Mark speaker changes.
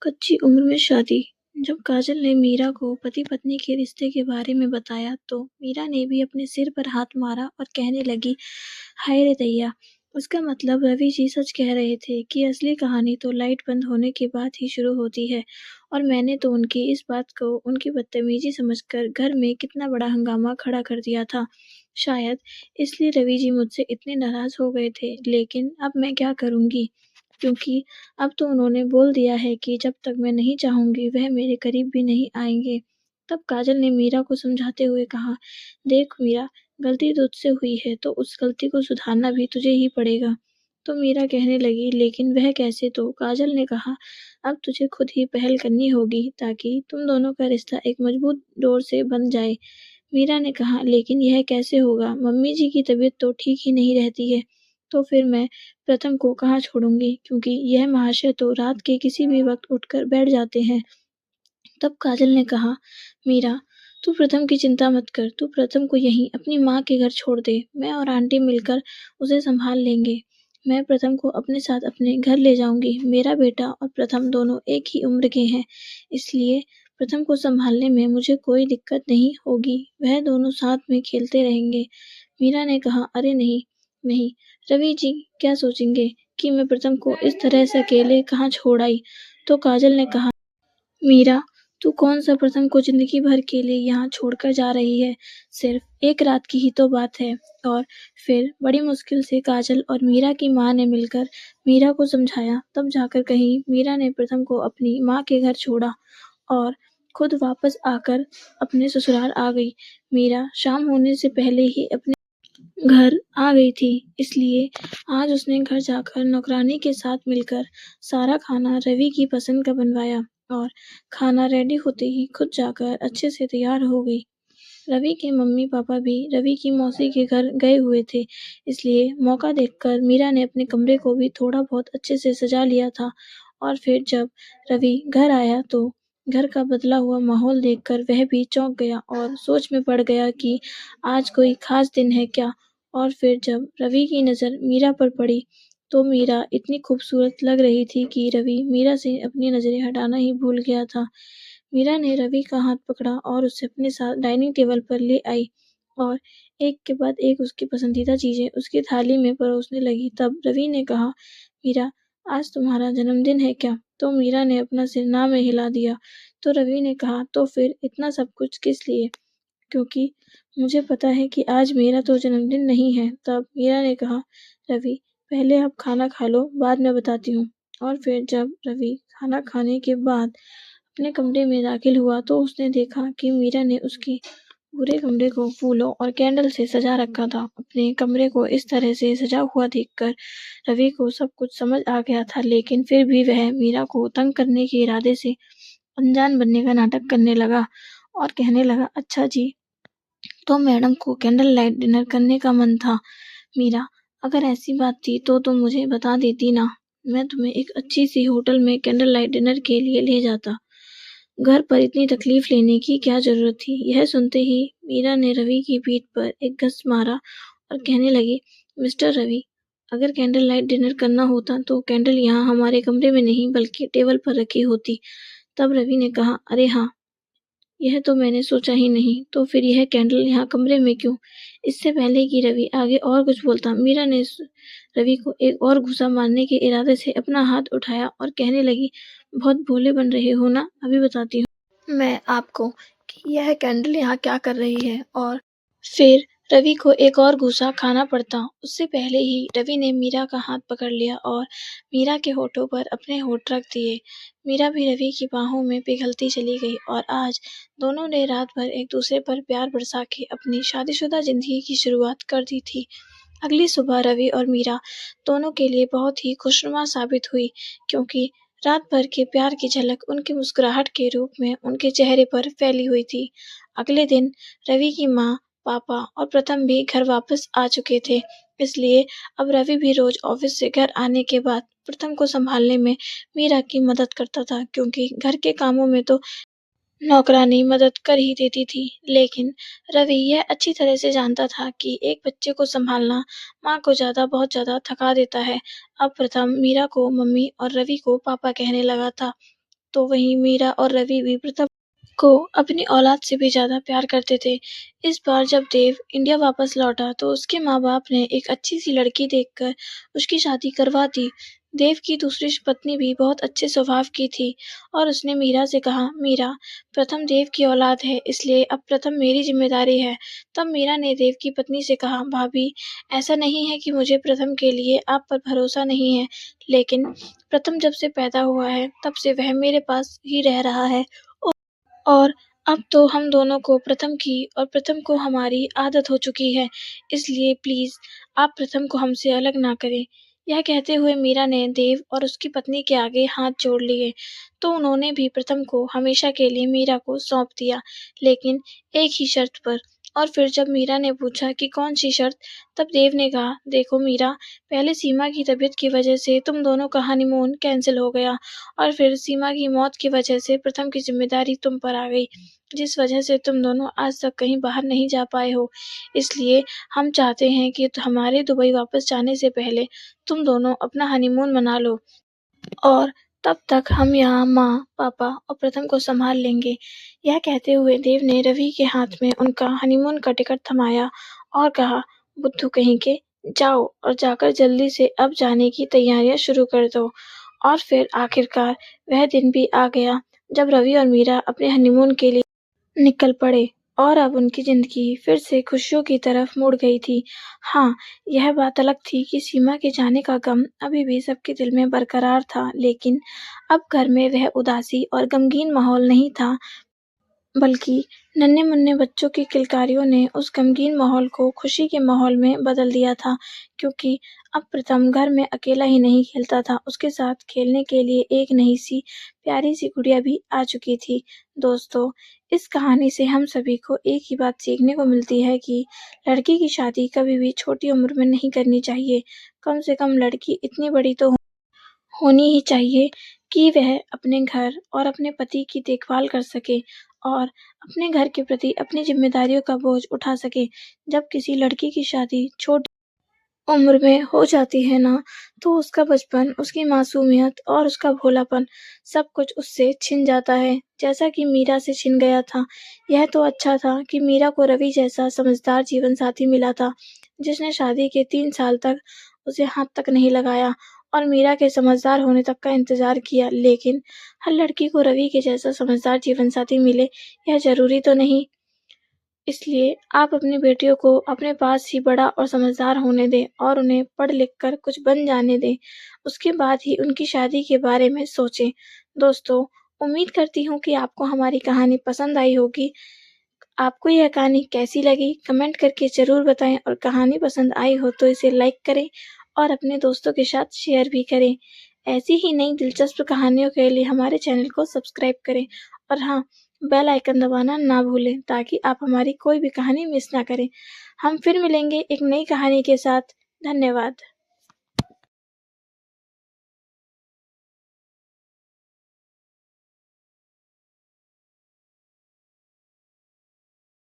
Speaker 1: कच्ची उम्र में शादी। जब काजल ने मीरा को पति पत्नी के रिश्ते के बारे में बताया तो मीरा ने भी अपने सिर पर हाथ मारा और कहने लगी, हाय रे दैया, उसका मतलब रवि जी सच कह रहे थे कि असली कहानी तो लाइट बंद होने के बाद ही शुरू होती है। और मैंने तो उनकी इस बात को उनकी बदतमीजी समझकर घर में कितना बड़ा हंगामा खड़ा कर दिया था। शायद इसलिए रवि जी मुझसे इतने नाराज हो गए थे, लेकिन अब मैं क्या करूंगी, क्योंकि अब तो उन्होंने बोल दिया है कि जब तक मैं नहीं चाहूंगी वह मेरे करीब भी नहीं आएंगे। तब काजल ने मीरा को समझाते हुए कहा, देख मीरा, गलती तुझसे हुई है तो उस गलती को सुधारना भी तुझे ही पड़ेगा। तो मीरा कहने लगी, लेकिन वह कैसे? तो काजल ने कहा, अब तुझे खुद ही पहल करनी होगी ताकि तुम दोनों का रिश्ता एक मजबूत डोर से बन जाए। मीरा ने कहा, लेकिन यह कैसे होगा? मम्मी जी की तबीयत तो ठीक ही नहीं रहती है। तो फिर मैं प्रथम को कहाँ छोड़ूंगी, क्योंकि यह महाशय तो रात के किसी भी वक्त उठकर बैठ जाते हैं। तब काजल ने कहा, मीरा, तू प्रथम की चिंता मत कर, तू प्रथम को यहीं अपनी माँ के घर छोड़ दे, मैं और आंटी मिलकर उसे संभाल लेंगे। मैं प्रथम को अपने साथ अपने घर ले जाऊंगी। मेरा बेटा और प्रथम दोनों एक ही उम्र के हैं, इसलिए प्रथम को संभालने में मुझे कोई दिक्कत नहीं होगी, वह दोनों साथ में खेलते रहेंगे। मीरा ने कहा, अरे नहीं, नहीं, रवि जी क्या सोचेंगे कि मैं प्रथम को इस तरह से अकेले कहाँ छोड़ आई। तो काजल ने कहा, मीरा, तू कौन सा प्रथम को जिंदगी भर के लिए यहाँ छोड़कर जा रही है? सिर्फ एक रात की ही तो बात है। और फिर बड़ी मुश्किल से काजल और मीरा की माँ ने मिलकर मीरा को समझाया, तब जाकर कहीं मीरा ने प्रथम को अपनी माँ के घर छोड़ा और खुद वापस आकर अपने ससुराल आ गई। मीरा शाम होने से पहले ही अपने घर आ गई थी, इसलिए आज उसने घर जाकर नौकरानी के साथ मिलकर सारा खाना रवि की पसंद का बनवाया और खाना रेडी होते ही खुद जाकर अच्छे से तैयार हो गई। रवि के मम्मी पापा भी रवि की मौसी के घर गए हुए थे, इसलिए मौका देखकर मीरा ने अपने कमरे को भी थोड़ा बहुत अच्छे से सजा लिया था। और फिर जब रवि घर आया तो घर का बदला हुआ माहौल देखकर वह भी चौंक गया और सोच में पड़ गया कि आज कोई खास दिन है क्या। और फिर जब रवि की नज़र मीरा पर पड़ी तो मीरा इतनी खूबसूरत लग रही थी कि रवि मीरा से अपनी नज़रें हटाना ही भूल गया था। मीरा ने रवि का हाथ पकड़ा और उसे अपने साथ डाइनिंग टेबल पर ले आई और एक के बाद एक उसकी पसंदीदा चीजें उसकी थाली में परोसने लगी। तब रवि ने कहा, मीरा, आज तुम्हारा जन्मदिन है क्या? तो मीरा ने अपना सिर ना में हिला दिया। तो रवि ने कहा, तो फिर इतना सब कुछ किस लिए? क्योंकि मुझे पता है कि आज मेरा तो जन्मदिन नहीं है। तब मीरा ने कहा, रवि, पहले आप खाना खा लो, बाद में बताती हूँ। और फिर जब रवि खाना खाने के बाद अपने कमरे में दाखिल हुआ तो उसने देखा कि मीरा ने उसके पूरे कमरे को फूलों और कैंडल से सजा रखा था। अपने कमरे को इस तरह से सजा हुआ देखकर रवि को सब कुछ समझ आ गया था, लेकिन फिर भी वह मीरा को तंग करने के इरादे से अनजान बनने का नाटक करने लगा और कहने लगा, अच्छा जी, तो मैडम को कैंडल लाइट डिनर करने का मन था। मीरा, अगर ऐसी बात थी तो तुम मुझे बता देती ना, मैं तुम्हें एक अच्छी सी होटल में कैंडल लाइट डिनर के लिए ले जाता। घर पर इतनी तकलीफ लेने की क्या जरूरत थी? यह सुनते ही मीरा ने रवि की पीठ पर एक घस मारा और कहने लगी, मिस्टर रवि, अगर कैंडल लाइट डिनर करना होता तो कैंडल यहाँ हमारे कमरे में नहीं बल्कि टेबल पर रखी होती। तब रवि ने कहा, अरे हाँ, यह तो मैंने सोचा ही नहीं, तो फिर यह कैंडल यहाँ कमरे में क्यों? इससे पहले कि रवि आगे और कुछ बोलता, मीरा ने रवि को एक और घूंसा मारने के इरादे से अपना हाथ उठाया और कहने लगी, बहुत भोले बन रहे हो ना, अभी बताती हूँ मैं आपको कि यह कैंडल यहाँ क्या कर रही है। और फिर रवि को एक और घूंसा खाना पड़ता, उससे पहले ही रवि ने मीरा का हाथ पकड़ लिया और मीरा के होठों पर अपने होठ रख दिए। मीरा भी रवि की बाहों में पिघलती चली गई और आज दोनों ने रात भर एक दूसरे पर प्यार बरसा के अपनी शादीशुदा जिंदगी की शुरुआत कर दी थी। अगली सुबह रवि और मीरा दोनों के लिए बहुत ही खुशनुमा साबित हुई, क्योंकि रात भर के प्यार की झलक उनकी मुस्कुराहट के रूप में उनके चेहरे पर फैली हुई थी। अगले दिन रवि की माँ, पापा और प्रथम भी घर वापस आ चुके थे, इसलिए अब रवि भी रोज ऑफिस से घर आने के बाद प्रथम को संभालने में मीरा की मदद करता था, क्योंकि घर के कामों में तो नौकरानी मदद कर ही देती थी। लेकिन रवि यह अच्छी तरह से जानता था कि एक बच्चे को संभालना माँ को बहुत ज्यादा थका देता है। अब प्रथम मीरा को मम्मी और रवि को पापा कहने लगा था। तो वहीं मीरा और रवि भी प्रथम को अपनी औलाद से भी ज़्यादा प्यार करते थे। इस बार जब देव इंडिया वापस लौटा तो उसके माँ-बाप ने एक अच्छी-सी लड़की देखकर उसकी शादी करवा दी। देव की दूसरी पत्नी भी बहुत अच्छे स्वभाव की थी और उसने मीरा से कहा, "मीरा, प्रथम देव की औलाद है, इसलिए अब प्रथम मेरी ज़िम्मेदारी है।" तब मीरा ने देव की पत्नी से कहा, "भाभी, ऐसा नहीं है कि मुझे प्रथम के लिए आप पर भरोसा नहीं है, लेकिन प्रथम जब से पैदा हुआ है, तब से वह मेरे पास ही रह रहा है और अब तो हम दोनों को प्रथम की और प्रथम को हमारी आदत हो चुकी है, इसलिए प्लीज़ आप प्रथम को हमसे अलग ना करें।" यह कहते हुए मीरा ने देव और उसकी पत्नी के आगे हाथ जोड़ लिए, तो उन्होंने भी प्रथम को हमेशा के लिए मीरा को सौंप दिया, लेकिन एक ही शर्त पर। और फिर जब मीरा ने पूछा कि कौन-सी शर्त, तब देव ने कहा, "देखो मीरा, पहले सीमा की तबीयत की वजह से तुम दोनों का हनीमून कैंसल हो गया और फिर सीमा की मौत की वजह से प्रथम की ज़िम्मेदारी तुम पर आ गई, जिस वजह से तुम दोनों आज तक कहीं बाहर नहीं जा पाए हो। इसलिए हम चाहते हैं कि हमारे दुबई वापस जाने से पहले तुम दोनों अपना हनीमून मना लो और तब तक हम यहाँ माँ, पापा और प्रथम को सँभाल लेंगे।" यह कहते हुए देव ने रवि के हाथ में उनका हनीमून का टिकट थमाया और कहा, "बुद्धू कहीं के, जाओ और जाकर जल्दी से अब जाने की तैयारियाँ शुरू कर दो।" और फिर आखिरकार वह दिन भी आ गया जब रवि और मीरा अपने हनीमून के लिए निकल पड़े और अब उनकी ज़िंदगी फिर से खुशियों की तरफ मुड़ गई थी। हाँ, यह बात अलग थी कि सीमा के जाने का गम अभी भी सबके दिल में बरकरार था, लेकिन अब घर में वह उदासी और गमगीन माहौल नहीं था, बल्कि नन्हे-मुन्ने बच्चों की किलकारियों ने उस गमगीन माहौल को खुशी के माहौल में बदल दिया था, क्योंकि अब प्रथम घर में अकेला ही नहीं खेलता था, उसके साथ खेलने के लिए एक नई-सी प्यारी-सी गुड़िया भी आ चुकी थी। दोस्तों, इस कहानी से हम सभी को एक ही बात सीखने को मिलती है कि लड़की की शादी कभी भी छोटी उम्र में नहीं करनी चाहिए। कम से कम लड़की इतनी बड़ी तो होनी ही चाहिए कि वह अपने घर और अपने पति की देखभाल कर सके और अपने घर के प्रति अपनी ज़िम्मेदारियों का बोझ उठा सके। जब किसी लड़की की शादी छोटी उम्र में हो जाती है ना, तो उसका बचपन, उसकी मासूमियत और उसका भोलापन सब कुछ उससे छिन जाता है, जैसा कि मीरा से छिन गया था। यह तो अच्छा था कि मीरा को रवि जैसा समझदार जीवनसाथी मिला था, जिसने शादी के 3 साल तक उसे हाथ तक नहीं लगाया और मीरा के समझदार होने तक का इंतज़ार किया। लेकिन हर लड़की को रवि के जैसा समझदार जीवनसाथी मिले, यह ज़रूरी तो नहीं। इसलिए आप अपनी बेटियों को अपने पास ही बड़ा और समझदार होने दें और उन्हें पढ़ लिख कर कुछ बन जाने दें। उसके बाद ही उनकी शादी के बारे में सोचें। दोस्तों, उम्मीद करती हूँ कि आपको हमारी कहानी पसंद आई होगी। आपको यह कहानी कैसी लगी? कमेंट करके ज़रूर बताएँ और कहानी पसंद आई हो तो इसे लाइक करें और अपने दोस्तों के साथ शेयर भी करें। ऐसी ही नई दिलचस्प कहानियों के लिए हमारे चैनल को सब्सक्राइब करें और हाँ, बेल आइकन दबाना ना भूलें ताकि आप हमारी कोई भी कहानी मिस ना करें। हम फिर मिलेंगे एक नई कहानी के साथ। धन्यवाद।